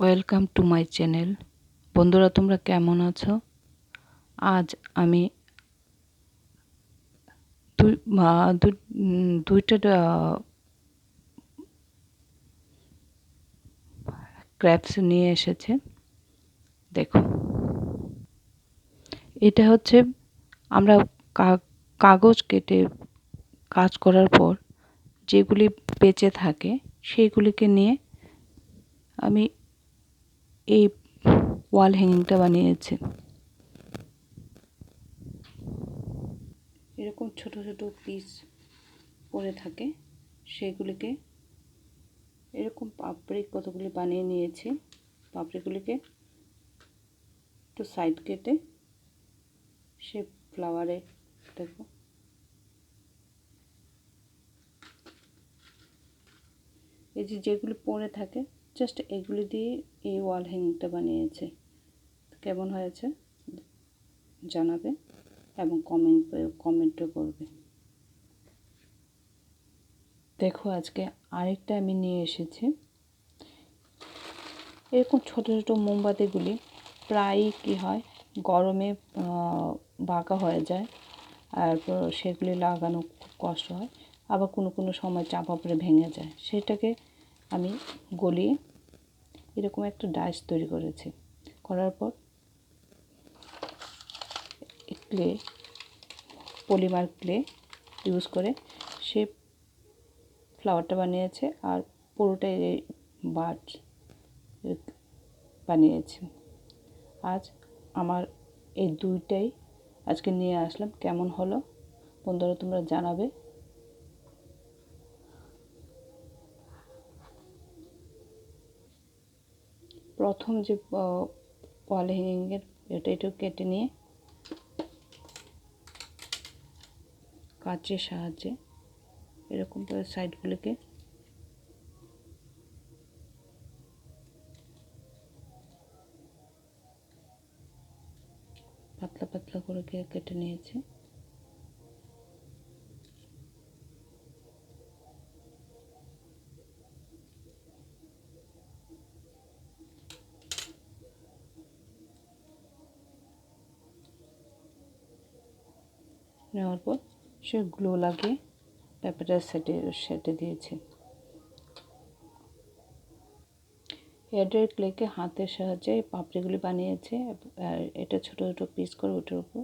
Welcome to my channel. বন্ধুরা, তোমরা কেমন আছো? আজ আমি দুইটা ক্র্যাপস নিয়ে এসেছে। দেখো, এটা হচ্ছে আমরা কাগজ কেটে কাজ করার পর যেগুলি বেঁচে থাকে সেইগুলিকে নিয়ে আমি এই ওয়াল হ্যাঙ্গিংটা বানিয়েছি। এরকম ছোট ছোট পিস পড়ে থাকে, সেগুলিকে এরকম পাপড়ি কতগুলি বানিয়ে নিয়েছি। পাপড়িগুলিকে একটু সাইড কেটে সে ফ্লাওয়ারে দেখো এই যেগুলি পড়ে থাকে, জাস্ট এগুলি দিয়ে এই ওয়াল হ্যাঙ্গিংটা বানিয়েছে। কেমন হয়েছে জানাবে এবং কমেন্টও করবে। দেখো, আজকে আরেকটা আমি নিয়ে এসেছি। এরকম ছোট ছোট মোমবাতিগুলি প্রায়ই কী হয়, গরমে বাঁকা হয়ে যায়, আর সেগুলি লাগানো খুব কষ্ট হয়। আবার কোনো কোনো সময় চাপা পড়ে ভেঙে যায়। সেটাকে আমি গলিয়ে এরকম একটা ডাইস তৈরি করেছি। করার পর ক্লে, পলিমার ক্লে ইউজ করে সে ফ্লাওয়ারটা বানিয়েছে, আর পুরোটাই বার্ড বানিয়েছি। আজ আমার এই দুইটাই আজকে নিয়ে আসলাম। কেমন হলো বন্ধুরা তোমরা জানাবে। প্রথম যে ওয়াল হ্যাঙ্গিংয়ের এটা কেটে নিয়ে কাঁচের সাহায্যে এরকম করে সাইডগুলোকে পাতলা পাতলা করে কেটে নিয়েছি। নেওয়ার পর সে গ্লু লাগিয়ে পেপারটা সেটে দিয়েছি। এয়ারড্রাই ক্লেকে হাতের সাহায্যে পাপড়িগুলি বানিয়েছে, আর এটা ছোট ছোট পিস করে ওটার উপর।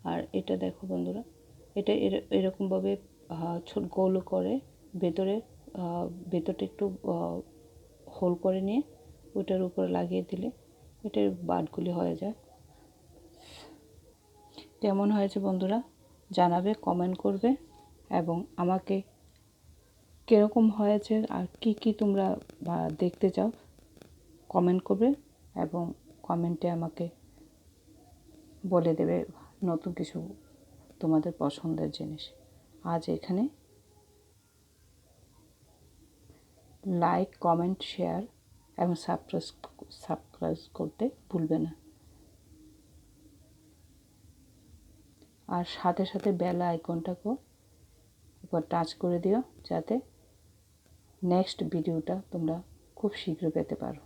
আর এটা দেখো বন্ধুরা, এটা এরকমভাবে ছোট গোল করে ভেতরটা একটু হোল করে নিয়ে ওটার উপরে লাগিয়ে দিলে এটার বাটগুলি হয়ে যায়। কেমন হয়েছে বন্ধুরা জানাবে, কমেন্ট করবে এবং আমাকে কীরকম হয়েছে আর কি তোমরা দেখতে চাও কমেন্ট করবে এবং কমেন্টে আমাকে বলে দেবে নতুন কিছু তোমাদের পছন্দের জিনিস। আজ এখানে লাইক, কমেন্ট, শেয়ার এবং সাবস্ক্রাইব করতে ভুলবে না। আর সাথে সাথে বেল আইকনটাকেও একবার টাচ করে দিও, যাতে নেক্সট ভিডিওটা তোমরা খুব শীঘ্র পেতে পারো।